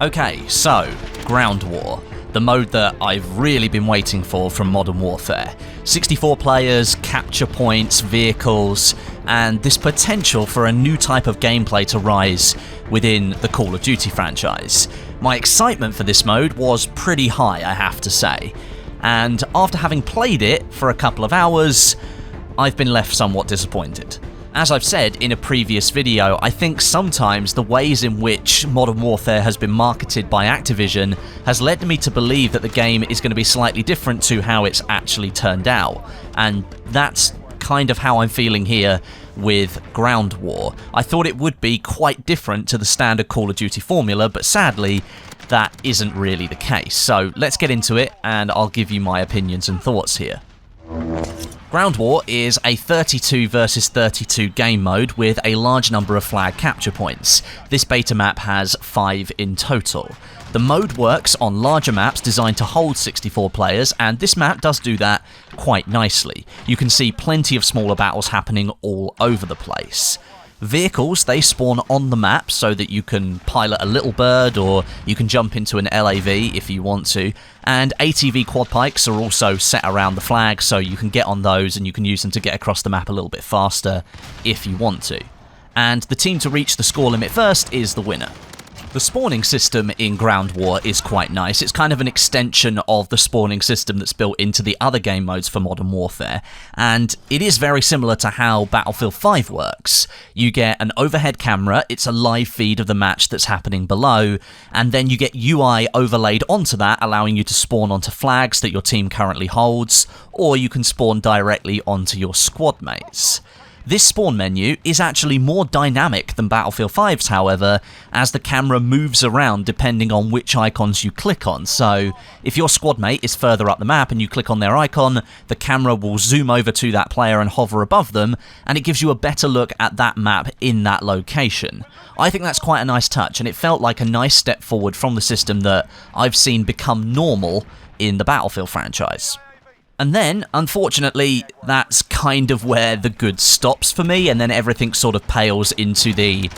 Okay, so, Ground War. The mode that I've really been waiting for from Modern Warfare. 64 players, capture points, vehicles, and this potential for a new type of gameplay to rise within the Call of Duty franchise. My excitement for this mode was pretty high, I have to say. And after having played it for a couple of hours, I've been left somewhat disappointed. As I've said in a previous video, I think sometimes the ways in which Modern Warfare has been marketed by Activision has led me to believe that the game is going to be slightly different to how it's actually turned out. And that's kind of how I'm feeling here with Ground War. I thought it would be quite different to the standard Call of Duty formula, but sadly, that isn't really the case. So let's get into it, and I'll give you my opinions and thoughts here. Ground War is a 32 versus 32 game mode with a large number of flag capture points. This beta map has 5 in total. The mode works on larger maps designed to hold 64 players, and this map does do that quite nicely. You can see plenty of smaller battles happening all over the place. Vehicles, they spawn on the map so that you can pilot a little bird or you can jump into an LAV if you want to, and ATV quad pikes are also set around the flag so you can get on those and you can use them to get across the map a little bit faster if you want to. And the team to reach the score limit first is the winner. The spawning system in Ground War is quite nice. It's kind of an extension of the spawning system that's built into the other game modes for Modern Warfare, and it is very similar to how Battlefield 5 works. You get an overhead camera, it's a live feed of the match that's happening below, and then you get UI overlaid onto that, allowing you to spawn onto flags that your team currently holds, or you can spawn directly onto your squad mates. This spawn menu is actually more dynamic than Battlefield 5's, however, as the camera moves around depending on which icons you click on. So, if your squad mate is further up the map and you click on their icon, the camera will zoom over to that player and hover above them, and it gives you a better look at that map in that location. I think that's quite a nice touch, and it felt like a nice step forward from the system that I've seen become normal in the Battlefield franchise. And then, unfortunately, that's kind of where the good stops for me, and then everything sort of pales into the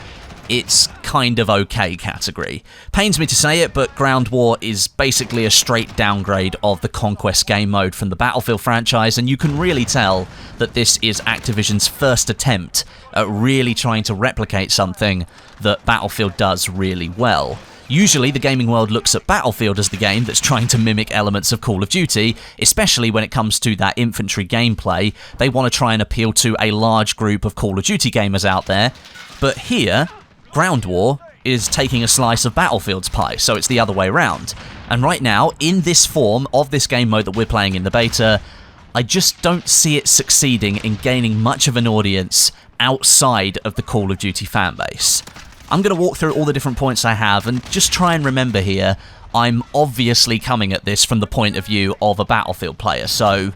it's kind of okay category. Pains me to say it, but Ground War is basically a straight downgrade of the Conquest game mode from the Battlefield franchise, and you can really tell that this is Activision's first attempt at really trying to replicate something that Battlefield does really well. Usually, the gaming world looks at Battlefield as the game that's trying to mimic elements of Call of Duty, especially when it comes to that infantry gameplay. They want to try and appeal to a large group of Call of Duty gamers out there. But here, Ground War is taking a slice of Battlefield's pie, so it's the other way around. And right now, in this form of this game mode that we're playing in the beta, I just don't see it succeeding in gaining much of an audience outside of the Call of Duty fanbase. I'm going to walk through all the different points I have and just try and remember here, I'm obviously coming at this from the point of view of a Battlefield player, so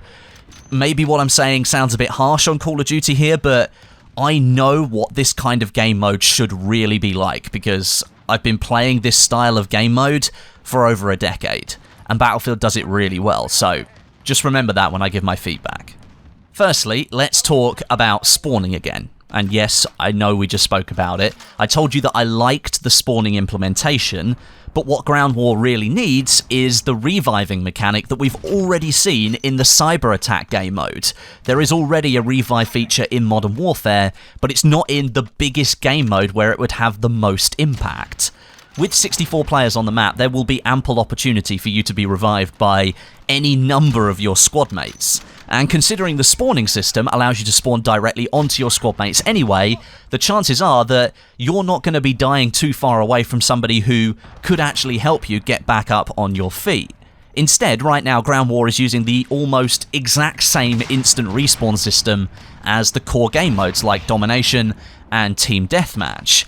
maybe what I'm saying sounds a bit harsh on Call of Duty here, but I know what this kind of game mode should really be like, because I've been playing this style of game mode for over a decade, and Battlefield does it really well, so just remember that when I give my feedback. Firstly, let's talk about spawning again. And yes, I know we just spoke about it. I told you that I liked the spawning implementation, but what Ground War really needs is the reviving mechanic that we've already seen in the cyber attack game mode. There is already a revive feature in Modern Warfare, but it's not in the biggest game mode where it would have the most impact. With 64 players on the map, there will be ample opportunity for you to be revived by any number of your squad mates. And considering the spawning system allows you to spawn directly onto your squad mates anyway, the chances are that you're not going to be dying too far away from somebody who could actually help you get back up on your feet. Instead, right now, Ground War is using the almost exact same instant respawn system as the core game modes like Domination and Team Deathmatch.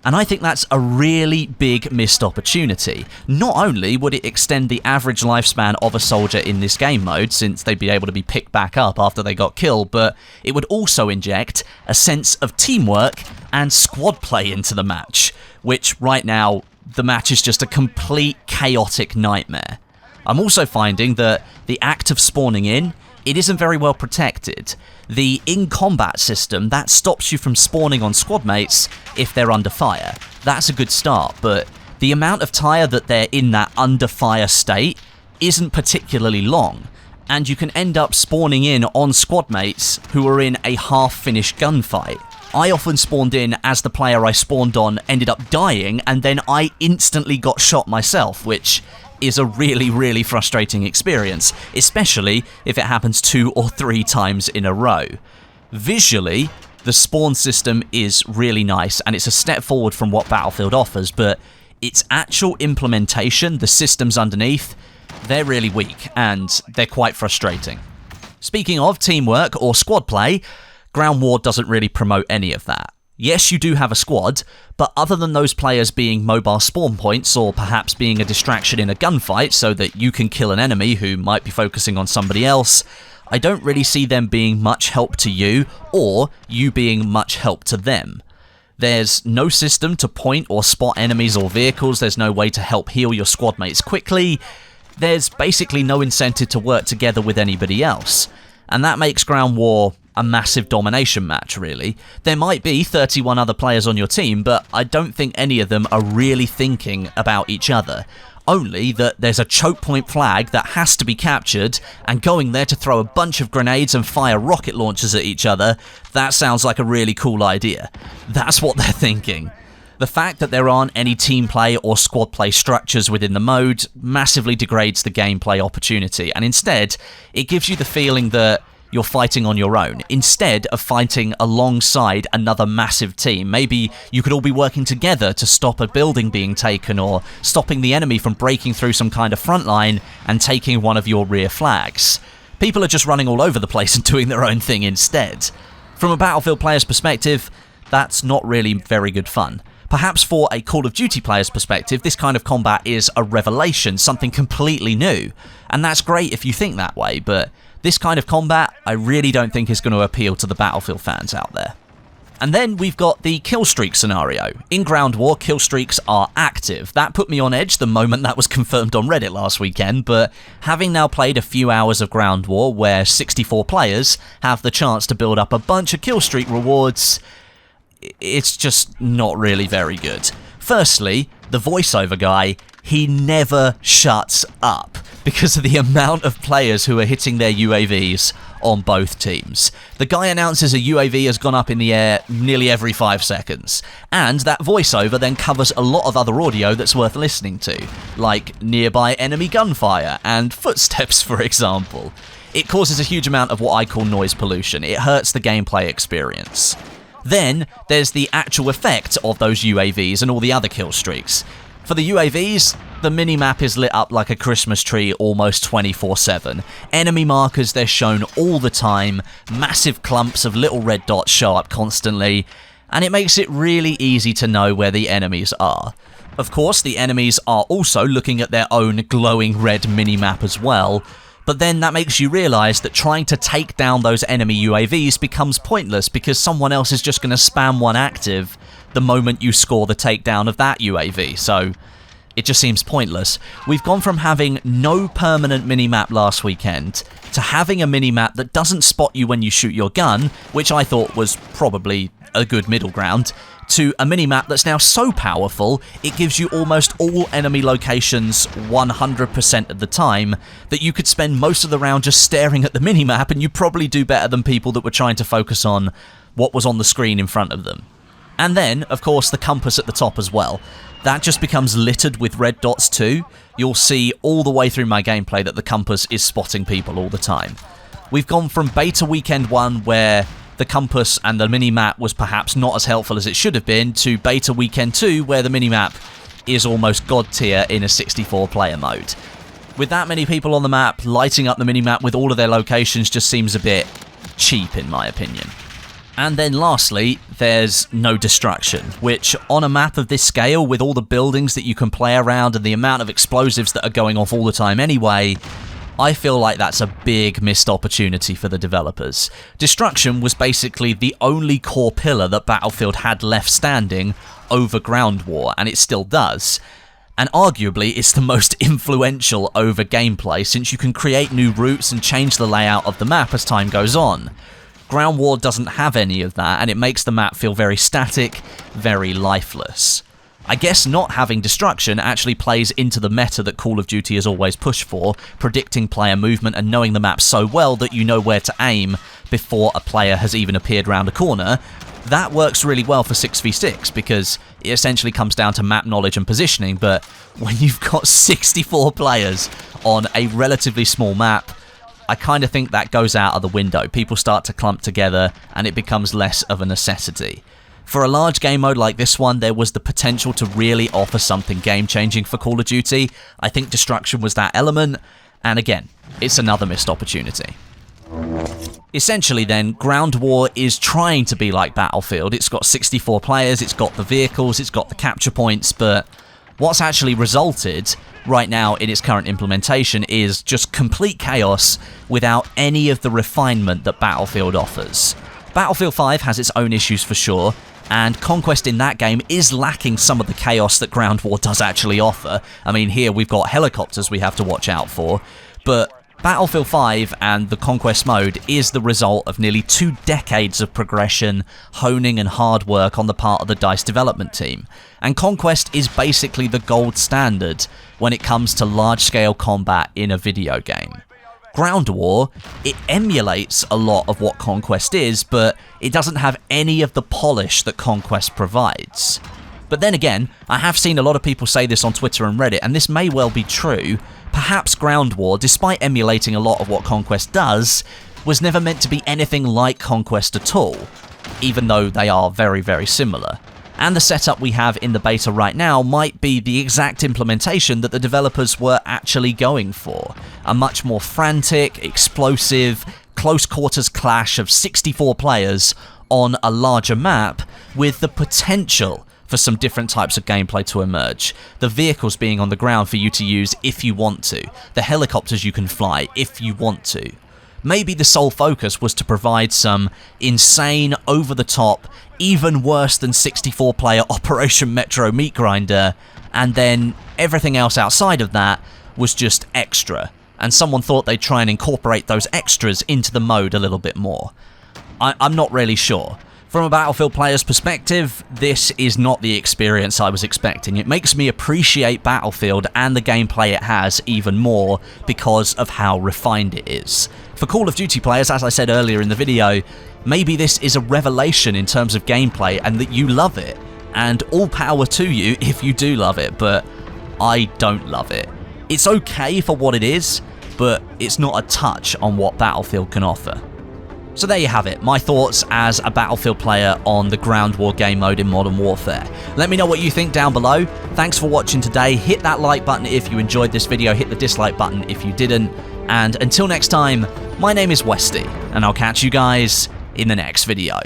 And I think that's a really big missed opportunity. Not only would it extend the average lifespan of a soldier in this game mode, since they'd be able to be picked back up after they got killed, but it would also inject a sense of teamwork and squad play into the match, which right now, the match is just a complete chaotic nightmare. I'm also finding that the act of spawning in, it isn't very well protected. The in-combat system, that stops you from spawning on squad mates if they're under fire. That's a good start, but the amount of time that they're in that under fire state isn't particularly long, and you can end up spawning in on squad mates who are in a half-finished gunfight. I often spawned in as the player I spawned on ended up dying, and then I instantly got shot myself, which is a really, really frustrating experience, especially if it happens 2 or 3 times in a row. Visually, the spawn system is really nice, and it's a step forward from what Battlefield offers, but its actual implementation, the systems underneath, they're really weak, and they're quite frustrating. Speaking of teamwork or squad play, Ground War doesn't really promote any of that. Yes, you do have a squad, but other than those players being mobile spawn points or perhaps being a distraction in a gunfight so that you can kill an enemy who might be focusing on somebody else, I don't really see them being much help to you or you being much help to them. There's no system to point or spot enemies or vehicles, there's no way to help heal your squad mates quickly, there's basically no incentive to work together with anybody else. And that makes Ground War a massive domination match, really. There might be 31 other players on your team, but I don't think any of them are really thinking about each other. Only that there's a choke point flag that has to be captured, and going there to throw a bunch of grenades and fire rocket launchers at each other, that sounds like a really cool idea. That's what they're thinking. The fact that there aren't any team play or squad play structures within the mode massively degrades the gameplay opportunity, and instead, it gives you the feeling that you're fighting on your own, instead of fighting alongside another massive team. Maybe you could all be working together to stop a building being taken, or stopping the enemy from breaking through some kind of front line and taking one of your rear flags. People are just running all over the place and doing their own thing instead. From a Battlefield player's perspective, that's not really very good fun. Perhaps for a Call of Duty player's perspective, this kind of combat is a revelation, something completely new. And that's great if you think that way, but this kind of combat, I really don't think is going to appeal to the Battlefield fans out there. And then we've got the Killstreak scenario. In Ground War, Killstreaks are active. That put me on edge the moment that was confirmed on Reddit last weekend, but having now played a few hours of Ground War, where 64 players have the chance to build up a bunch of Killstreak rewards, it's just not really very good. Firstly, the voiceover guy, he never shuts up because of the amount of players who are hitting their UAVs on both teams. The guy announces a UAV has gone up in the air nearly every 5 seconds, and that voiceover then covers a lot of other audio that's worth listening to, like nearby enemy gunfire and footsteps, for example. It causes a huge amount of what I call noise pollution. It hurts the gameplay experience. Then there's the actual effect of those UAVs and all the other kill streaks. For the UAVs, the minimap is lit up like a Christmas tree almost 24/7. Enemy markers, they're shown all the time, massive clumps of little red dots show up constantly, and it makes it really easy to know where the enemies are. Of course, the enemies are also looking at their own glowing red minimap as well, but then that makes you realise that trying to take down those enemy UAVs becomes pointless because someone else is just going to spam one active the moment you score the takedown of that UAV, so it just seems pointless. We've gone from having no permanent minimap last weekend to having a minimap that doesn't spot you when you shoot your gun, which I thought was probably a good middle ground, to a minimap that's now so powerful it gives you almost all enemy locations 100% of the time that you could spend most of the round just staring at the minimap and you probably do better than people that were trying to focus on what was on the screen in front of them. And then, of course, the compass at the top as well. That just becomes littered with red dots too. You'll see all the way through my gameplay that the compass is spotting people all the time. We've gone from beta weekend 1 where the compass and the minimap was perhaps not as helpful as it should have been, to beta weekend 2 where the minimap is almost god tier in a 64 player mode. With that many people on the map, lighting up the minimap with all of their locations just seems a bit cheap in my opinion. And then lastly, there's no destruction, which on a map of this scale, with all the buildings that you can play around and the amount of explosives that are going off all the time anyway, I feel like that's a big missed opportunity for the developers. Destruction was basically the only core pillar that Battlefield had left standing over Ground War, and it still does. And arguably, it's the most influential over gameplay, since you can create new routes and change the layout of the map as time goes on. Ground War doesn't have any of that, and it makes the map feel very static, very lifeless. I guess not having destruction actually plays into the meta that Call of Duty has always pushed for, predicting player movement and knowing the map so well that you know where to aim before a player has even appeared round a corner. That works really well for 6v6 because it essentially comes down to map knowledge and positioning, but when you've got 64 players on a relatively small map, I kind of think that goes out of the window. People start to clump together and it becomes less of a necessity. For a large game mode like this one, there was the potential to really offer something game-changing for Call of Duty. I think destruction was that element, and again, it's another missed opportunity. Essentially then, Ground War is trying to be like Battlefield. It's got 64 players, it's got the vehicles, it's got the capture points, but what's actually resulted right now in its current implementation is just complete chaos without any of the refinement that Battlefield offers. Battlefield 5 has its own issues for sure, and Conquest in that game is lacking some of the chaos that Ground War does actually offer. I mean, here we've got helicopters we have to watch out for, but Battlefield 5 and the Conquest mode is the result of nearly 2 decades of progression, honing and hard work on the part of the DICE development team. And Conquest is basically the gold standard when it comes to large-scale combat in a video game. Ground War, it emulates a lot of what Conquest is, but it doesn't have any of the polish that Conquest provides. But then again, I have seen a lot of people say this on Twitter and Reddit, and this may well be true. Perhaps Ground War, despite emulating a lot of what Conquest does, was never meant to be anything like Conquest at all, even though they are very, very similar. And the setup we have in the beta right now might be the exact implementation that the developers were actually going for. A much more frantic, explosive, close quarters clash of 64 players on a larger map with the potential for some different types of gameplay to emerge. The vehicles being on the ground for you to use if you want to. The helicopters you can fly if you want to. Maybe the sole focus was to provide some insane, over-the-top, even worse than 64-player Operation Metro Meat Grinder, and then everything else outside of that was just extra, and someone thought they'd try and incorporate those extras into the mode a little bit more. I'm not really sure. From a Battlefield player's perspective, this is not the experience I was expecting. It makes me appreciate Battlefield and the gameplay it has even more because of how refined it is. For Call of Duty players, as I said earlier in the video, maybe this is a revelation in terms of gameplay and that you love it. And all power to you if you do love it, but I don't love it. It's okay for what it is, but it's not a touch on what Battlefield can offer. So there you have it, my thoughts as a Battlefield player on the Ground War game mode in Modern Warfare. Let me know what you think down below. Thanks for watching today. Hit that like button if you enjoyed this video, hit the dislike button if you didn't. And until next time, my name is Westie, and I'll catch you guys in the next video.